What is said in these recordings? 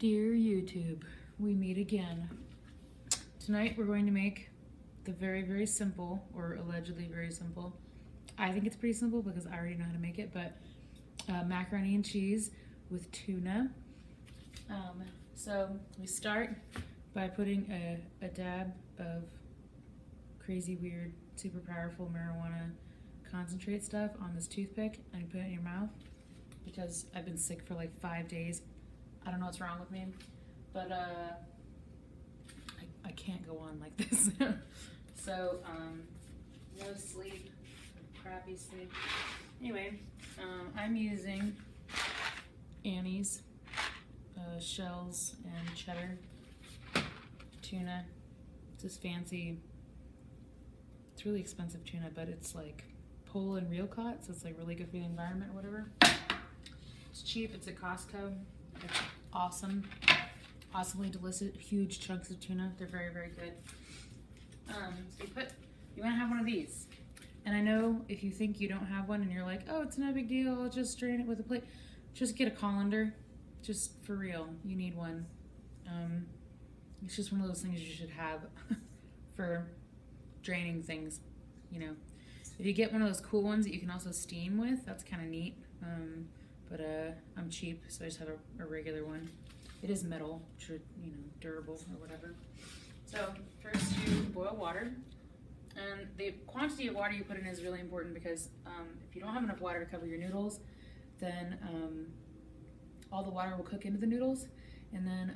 Dear YouTube, we meet again. Tonight we're going to make the very, very simple, or allegedly very simple. I think it's pretty simple because I already know how to make it, but macaroni and cheese with tuna. So we start by putting a dab of crazy, weird, super powerful marijuana concentrate stuff on this toothpick and you put it in your mouth because I've been sick for like 5 days. I don't know what's wrong with me, but I can't go on like this. So, no sleep, crappy sleep. Anyway, I'm using Annie's shells and cheddar tuna. It's this fancy, it's really expensive tuna, but it's like pole and reel caught, so it's like really good for the environment or whatever. It's cheap, it's at Costco. It's awesome, awesomely delicious, huge chunks of tuna. They're very, very good. So you want to have one of these. And I know if you think you don't have one and you're like, oh, it's no big deal, I'll just strain it with a plate. Just get a colander, just for real, you need one. It's just one of those things you should have for draining things, you know. If you get one of those cool ones that you can also steam with, that's kind of neat. But I'm cheap, so I just have a regular one. It is metal, should, you know, durable or whatever. So first you boil water, and the quantity of water you put in is really important because if you don't have enough water to cover your noodles, then all the water will cook into the noodles, and then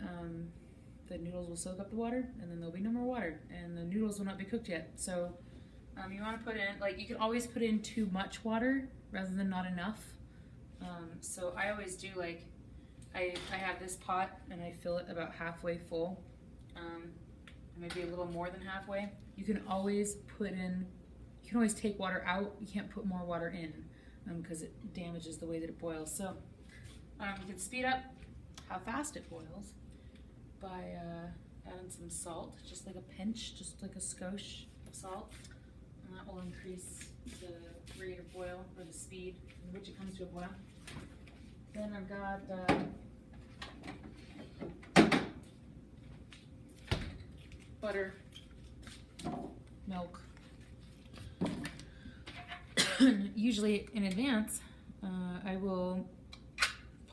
the noodles will soak up the water, and then there'll be no more water, and the noodles will not be cooked yet. So you want to put in, like, you can always put in too much water rather than not enough. So I always do, like, I have this pot and I fill it about halfway full, maybe a little more than halfway. You can always put in, you can always take water out. You can't put more water in because it damages the way that it boils. So you can speed up how fast it boils by adding some salt, just like a pinch, just like a skosh of salt, and that will increase the rate of boil, or the speed in which it comes to a boil. Then I've got butter, milk. Usually in advance, I will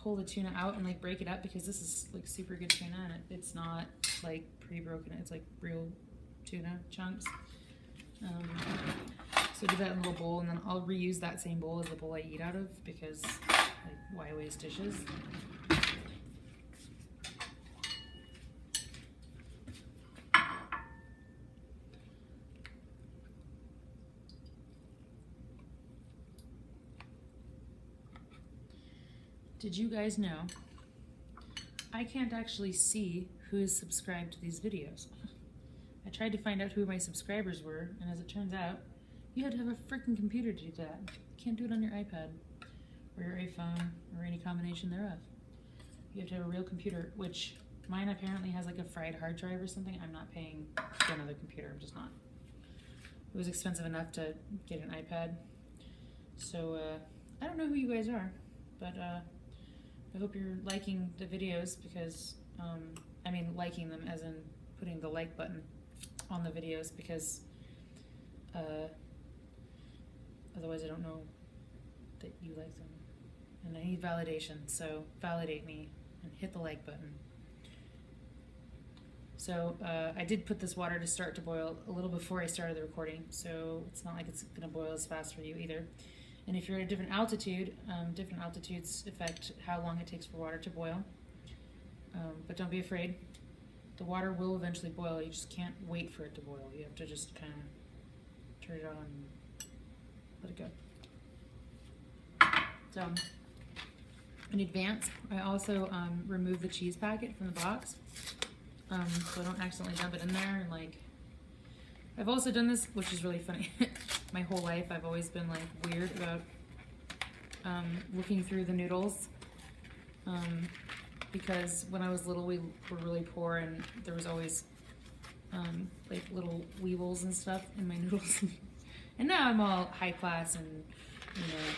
pull the tuna out and like break it up because this is like super good tuna and it's not like pre-broken, it's like real tuna chunks. So do that in a little bowl, and then I'll reuse that same bowl as the bowl I eat out of because, like, why waste dishes? Did you guys know I can't actually see who is subscribed to these videos? I tried to find out who my subscribers were, and as it turns out, you had to have a freaking computer to do that. You can't do it on your iPad or your iPhone or any combination thereof. You have to have a real computer, which mine apparently has like a fried hard drive or something. I'm not paying for another computer, I'm just not. It was expensive enough to get an iPad. So I don't know who you guys are, but I hope you're liking the videos because, I mean liking them as in putting the like button on the videos because otherwise I don't know that you like them. And I need validation, so validate me and hit the like button. So I did put this water to start to boil a little before I started the recording, so it's not like it's gonna boil as fast for you either. And if you're at a different altitude, different altitudes affect how long it takes for water to boil. But don't be afraid. The water will eventually boil, you just can't wait for it to boil. You have to just kind of turn it on and let it go. So, in advance, I also remove the cheese packet from the box, so I don't accidentally dump it in there. And like, I've also done this, which is really funny. My whole life, I've always been like weird about looking through the noodles, because when I was little, we were really poor, and there was always like little weevils and stuff in my noodles. And now I'm all high class and, you know,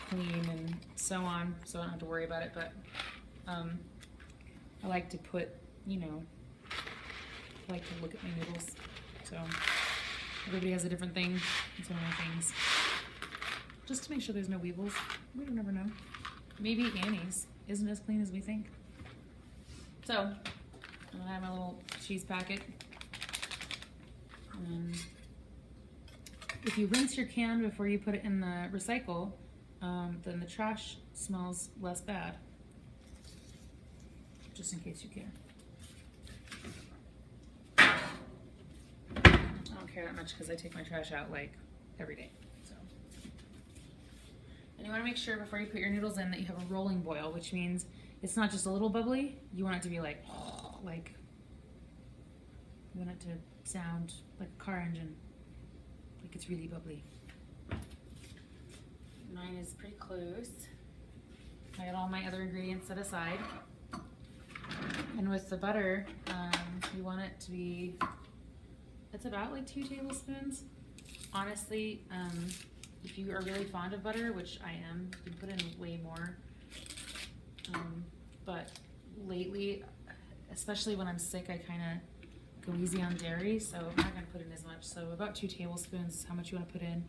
clean and so on, so I don't have to worry about it. But I like to put, you know, I like to look at my noodles. So everybody has a different thing. It's one of my things. Just to make sure there's no weevils. We don't ever know. Maybe Annie's isn't as clean as we think. So I have my little cheese packet. If you rinse your can before you put it in the recycle, then the trash smells less bad. Just in case you care. I don't care that much because I take my trash out like every day. So, and you want to make sure before you put your noodles in that you have a rolling boil, which means it's not just a little bubbly. You want it to be like you want it to sound like a car engine, like it's really bubbly. Mine is pretty close. I got all my other ingredients set aside. And with the butter, you want it to be, it's about like 2 tablespoons. Honestly, if you are really fond of butter, which I am, you can put in way more. But lately, especially when I'm sick, I kind of go easy on dairy, so I'm not going to put in as much. So about 2 tablespoons is how much you want to put in.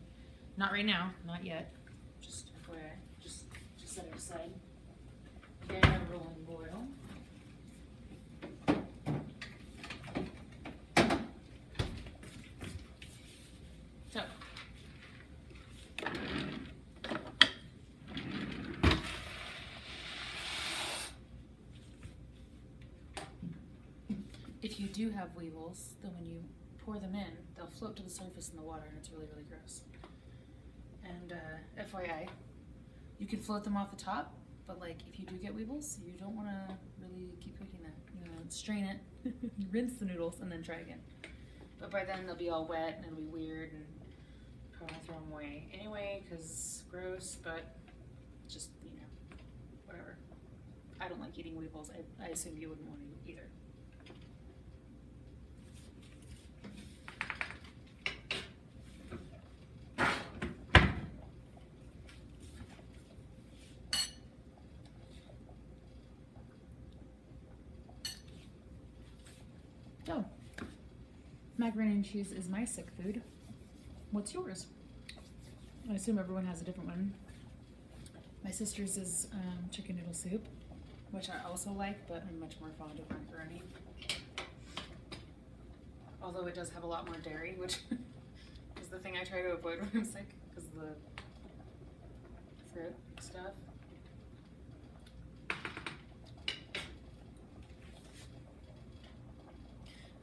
Not right now, not yet. Just FYI, just set it aside. Okay, I have a rolling boil. So, if you do have weevils, then when you pour them in, they'll float to the surface in the water, and it's really, really gross. And FYI, you can float them off the top, but like if you do get weevils, you don't want to really keep cooking that. You know, strain it, rinse the noodles, and then try again. But by then they'll be all wet and it'll be weird, and probably throw them away anyway because gross. But just, you know, whatever. I don't like eating weevils. I assume you wouldn't want to either. So, macaroni and cheese is my sick food. What's yours? I assume everyone has a different one. My sister's is chicken noodle soup, which I also like, but I'm much more fond of macaroni. Although it does have a lot more dairy, which is the thing I try to avoid when I'm sick because of the throat stuff.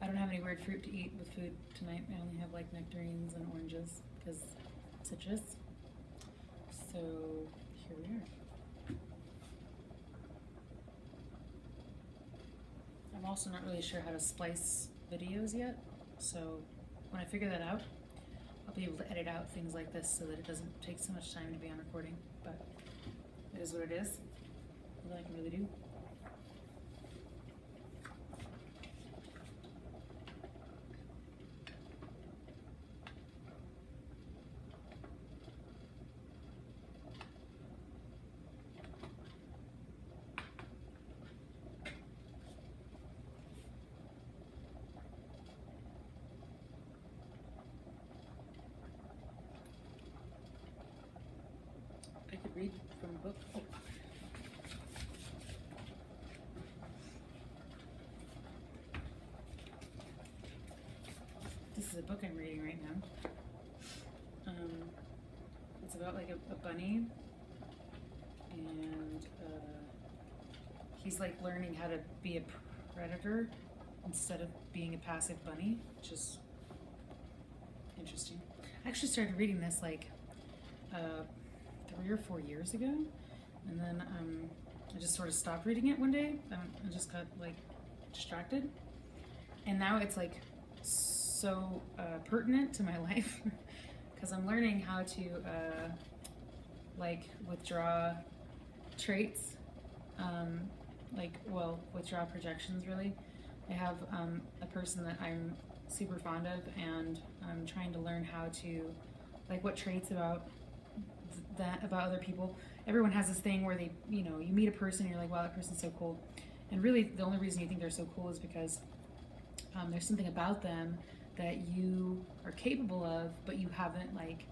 I don't have any weird fruit to eat with food tonight. I only have like nectarines and oranges because citrus. So here we are. I'm also not really sure how to splice videos yet. So when I figure that out, I'll be able to edit out things like this so that it doesn't take so much time to be on recording. But it is what it is. All I can really do. I could read from a book. Oh. This is a book I'm reading right now. It's about like a bunny, and he's like learning how to be a predator instead of being a passive bunny, which is interesting. I actually started reading this like 3 or 4 years ago, and then I just sort of stopped reading it one day. I just got like distracted, and now it's like so pertinent to my life because I'm learning how to like withdraw traits, withdraw projections really. I have a person that I'm super fond of, and I'm trying to learn how to, like, what traits about other people. Everyone has this thing where they, you know, you meet a person and you're like, wow, that person's so cool. And really, the only reason you think they're so cool is because there's something about them that you are capable of, but you haven't like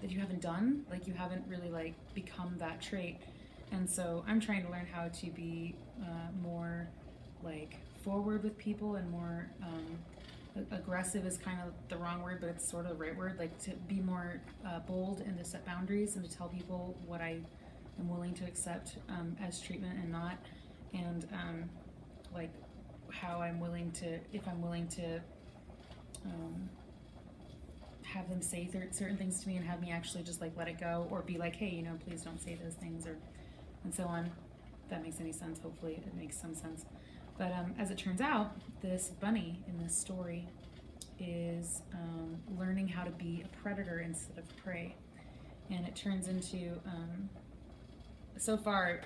that you haven't done. Like you haven't really like become that trait. And so I'm trying to learn how to be more like forward with people and more aggressive is kind of the wrong word, but it's sort of the right word. Like to be more bold and to set boundaries and to tell people what I am willing to accept as treatment and not, and like how I'm willing to, if I'm willing to have them say certain things to me and have me actually just like let it go, or be like, hey, you know, please don't say those things, or and so on. If that makes any sense. Hopefully it makes some sense. But as it turns out, this bunny in this story is learning how to be a predator instead of prey, and it turns into so far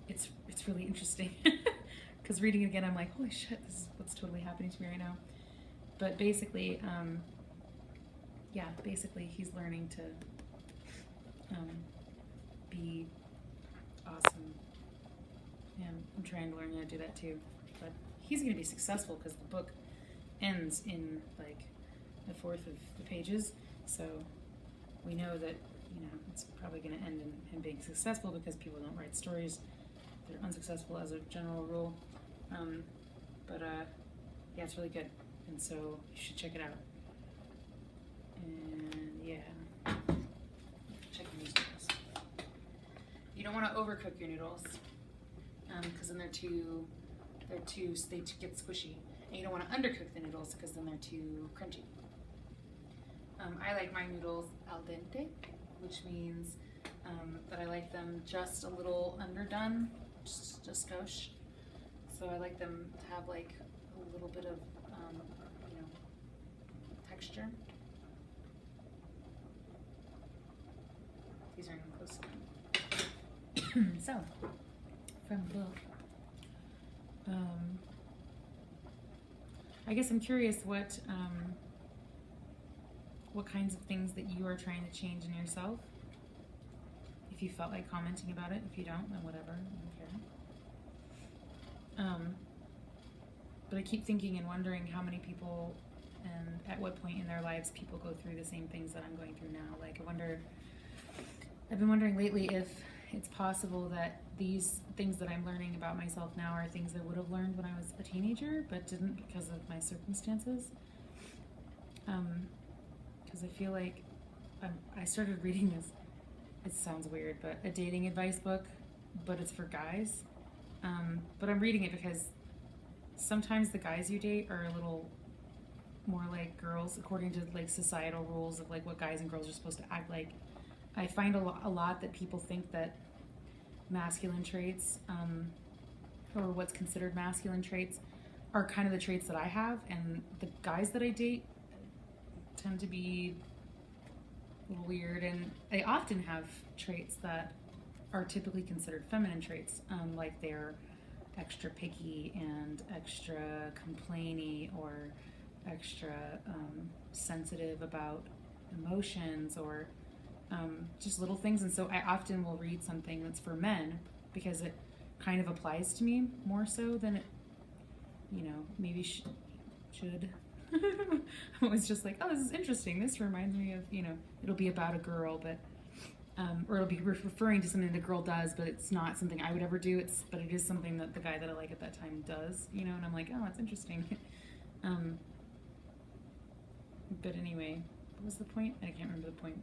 it's really interesting because reading it again I'm like, holy shit, this is what's totally happening to me right now. But basically yeah, basically he's learning to be awesome, and I'm trying to learn how to do that too. But he's going to be successful because the book ends in like a fourth of the pages, so we know that, you know, it's probably going to end in him being successful because people don't write stories, they're unsuccessful as a general rule. But yeah, it's really good, and so you should check it out. And yeah, checking these noodles. You don't want to overcook your noodles because then they get squishy, and you don't want to undercook the noodles because then they're too crunchy. I like my noodles al dente, which means that I like them just a little underdone, just gauche. So I like them to have like a little bit of you know, texture. These are even close to them. So, from the book, I guess I'm curious what kinds of things that you are trying to change in yourself. If you felt like commenting about it, if you don't, then whatever, I don't care. But I keep thinking and wondering how many people and at what point in their lives people go through the same things that I'm going through now. Like I've been wondering lately if it's possible that these things that I'm learning about myself now are things I would have learned when I was a teenager, but didn't because of my circumstances. Because I feel like I started reading this, it sounds weird, but a dating advice book, but it's for guys. But I'm reading it because sometimes the guys you date are a little more like girls according to like societal rules of like what guys and girls are supposed to act like. I find a lot that people think that masculine traits, or what's considered masculine traits, are kind of the traits that I have, and the guys that I date tend to be a little weird, and they often have traits that are typically considered feminine traits, like they're extra picky and extra complainy or extra sensitive about emotions, or just little things. And so I often will read something that's for men because it kind of applies to me more so than it, you know, maybe should. I'm always just like, oh, this is interesting. This reminds me of, you know, it'll be about a girl, but or it'll be referring to something the girl does, but it's not something I would ever do. But it is something that the guy that I like at that time does, you know. And I'm like, oh, that's interesting. But anyway, what was the point? I can't remember the point.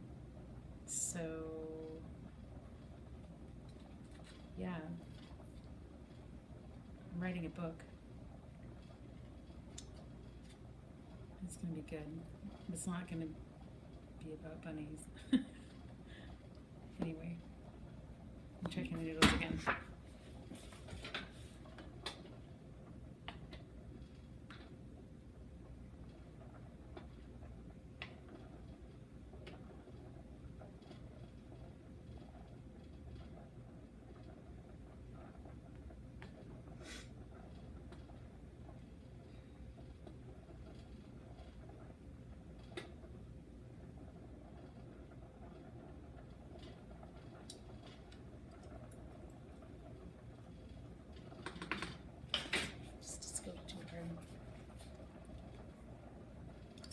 So yeah, I'm writing a book. It's gonna be good. It's not gonna be about bunnies. Anyway, I'm checking the noodles again.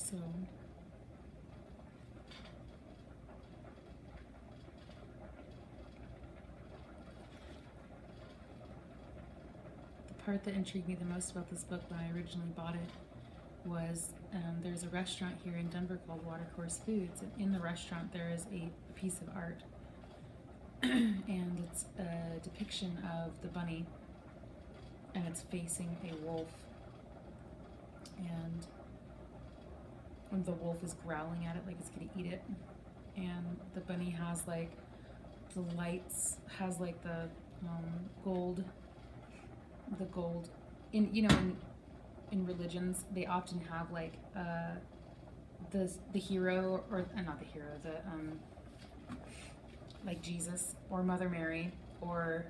So the part that intrigued me the most about this book when I originally bought it was there's a restaurant here in Denver called Watercourse Foods, and in the restaurant there is a piece of art and it's a depiction of the bunny, and it's facing a wolf, and the wolf is growling at it like it's gonna eat it, and the bunny has like the lights, has like the gold in, you know, in religions they often have like the hero, or not the hero, the like Jesus or Mother Mary, or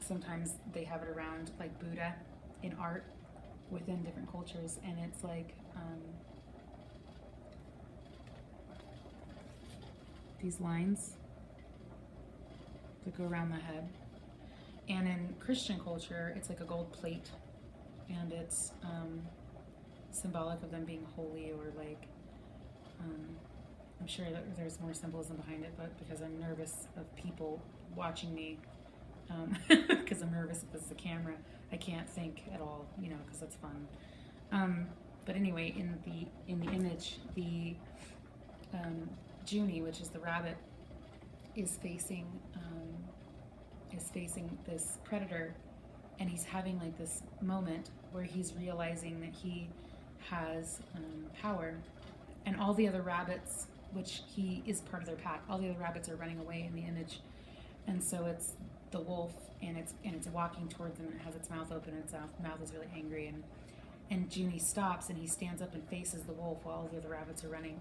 sometimes they have it around like Buddha in art within different cultures, and it's like these lines that go around the head. And in Christian culture, it's like a gold plate, and it's symbolic of them being holy, or like, I'm sure that there's more symbolism behind it, but because I'm nervous of people watching me, because I'm nervous if this is a camera, I can't think at all, you know, because that's fun. But anyway, in the image, the Junie, which is the rabbit, is facing this predator, and he's having like this moment where he's realizing that he has power, and all the other rabbits, which he is part of their pack, all the other rabbits are running away in the image, and so it's the wolf, and it's walking towards them, and it has its mouth open, and its mouth is really angry, and Junie stops, and he stands up and faces the wolf while all the other rabbits are running.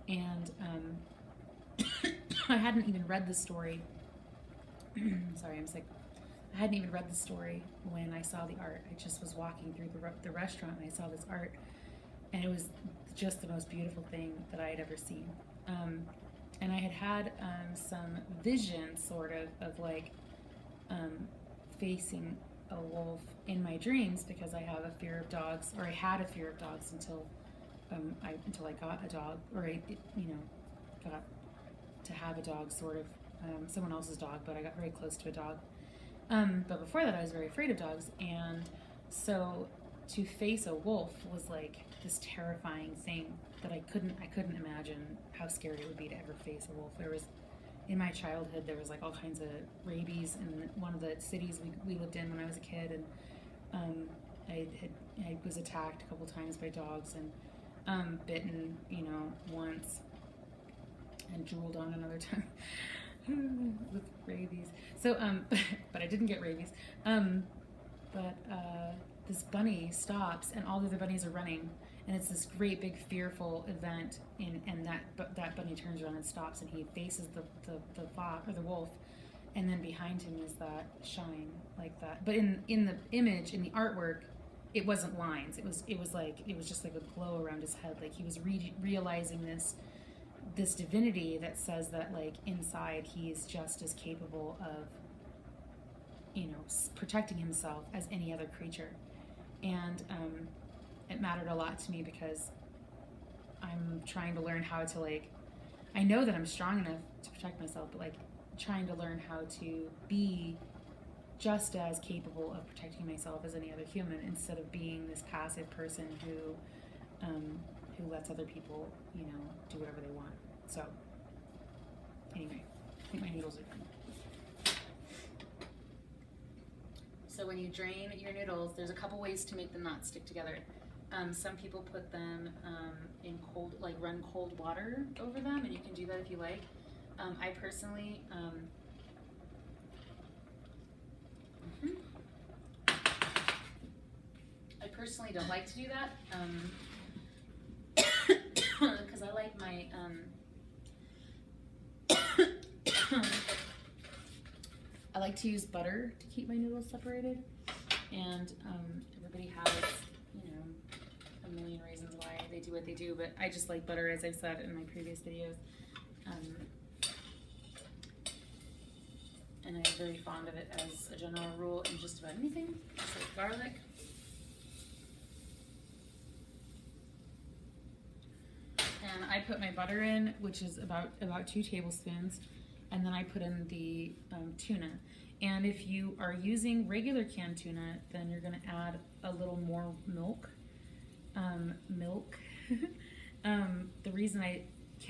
And I hadn't even read the story. Sorry, I'm sick. I hadn't even read the story when I saw the art. I just was walking through the restaurant, and I saw this art, and it was just the most beautiful thing that I had ever seen. And I had some vision, sort of like facing a wolf in my dreams, because I have a fear of dogs, or I had a fear of dogs until I got a dog, or I got to have a dog, sort of. Someone else's dog, but I got very close to a dog. But before that, I was very afraid of dogs, and so to face a wolf was like this terrifying thing that I couldn't imagine how scary it would be to ever face a wolf. There was, in my childhood, there was like all kinds of rabies in one of the cities we lived in when I was a kid, and I was attacked a couple times by dogs, and bitten, once, and drooled on another time. With rabies. So, but I didn't get rabies. But this bunny stops, and all the other bunnies are running, and it's this great big fearful event. And that bunny turns around and stops, and he faces the fox or the wolf, and then behind him is that shine like that. But in the image, in the artwork, it wasn't lines. It was just like a glow around his head. Like he was realizing this divinity that says that, like, inside he is just as capable of, protecting himself as any other creature. And it mattered a lot to me, because I'm trying to learn how to, like, I know that I'm strong enough to protect myself, but like trying to learn how to be just as capable of protecting myself as any other human, instead of being this passive person who lets other people, do whatever they want. So, anyway, I think my noodles are done. So when you drain your noodles, there's a couple ways to make them not stick together. Some people put them in cold, like run cold water over them, and you can do that if you like. I personally, don't like to do that. Because I like my, I like to use butter to keep my noodles separated, and everybody has, a million reasons why they do what they do, but I just like butter, as I've said in my previous videos, and I'm very fond of it as a general rule in just about anything, just like garlic. put my butter in, which is about 2 tablespoons, and then I put in the tuna. And if you are using regular canned tuna, then you're gonna add a little more milk. The reason I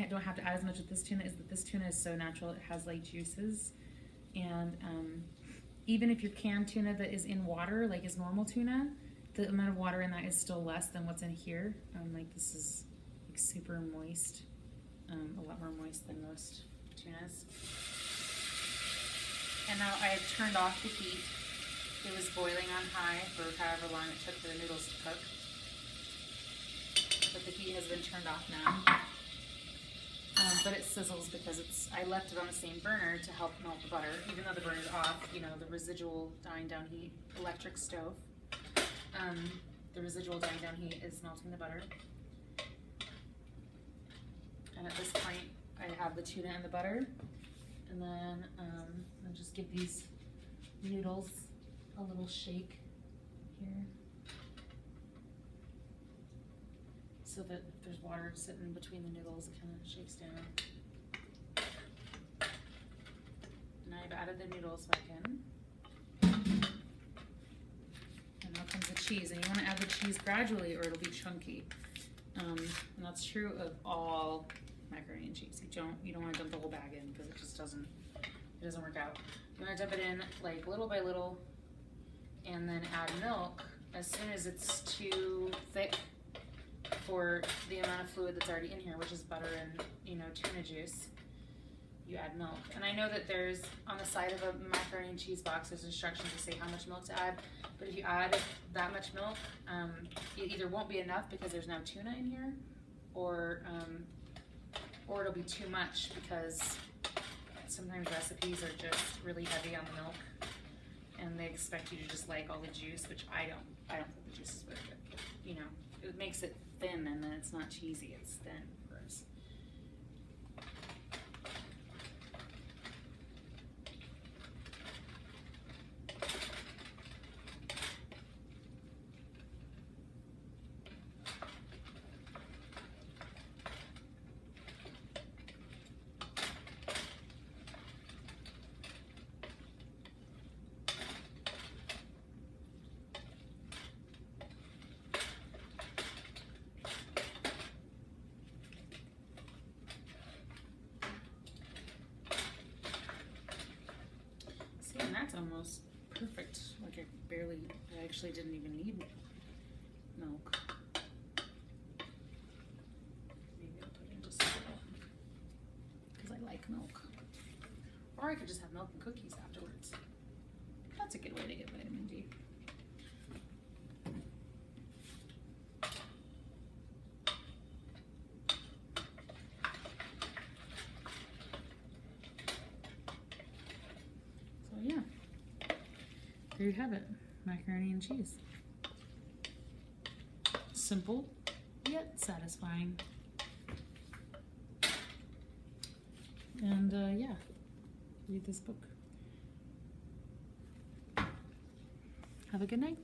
don't have to add as much with this tuna is that this tuna is so natural. It has like juices, and even if your canned tuna that is in water, like is normal tuna, the amount of water in that is still less than what's in here. Like this is like super moist, a lot more moist than most tunas. And now I've turned off the heat. It was boiling on high for however long it took for the noodles to cook. But the heat has been turned off now. But it sizzles because I left it on the same burner to help melt the butter. Even though the burner's off, you know, the residual dying down heat, electric stove, the residual dying down heat is melting the butter. And at this point, I have the tuna and the butter. And then I'll just give these noodles a little shake here, so that if there's water sitting between the noodles, it kind of shakes down. And I've added the noodles back in. And now comes the cheese, and you want to add the cheese gradually or it'll be chunky. And that's true of all macaroni and cheese. You don't want to dump the whole bag in because it just doesn't work out. You want to dump it in like little by little, and then add milk as soon as it's too thick for the amount of fluid that's already in here, which is butter and, you know, tuna juice. You add milk. And I know that there's, on the side of a macaroni and cheese box, there's instructions to say how much milk to add, but if you add that much milk, it either won't be enough because there's no tuna in here, or it'll be too much because sometimes recipes are just really heavy on the milk and they expect you to just like all the juice, which I don't think the juice is very good. You know, it makes it thin and then it's not cheesy, it's thin. Gross. And that's almost perfect. Like I actually didn't even need milk. Maybe I'll put in just a little because I like milk. Or I could just have milk and cookies afterwards. That's a good way to get vitamin D. Yeah, there you have it, macaroni and cheese. Simple, yet satisfying. And yeah, read this book. Have a good night.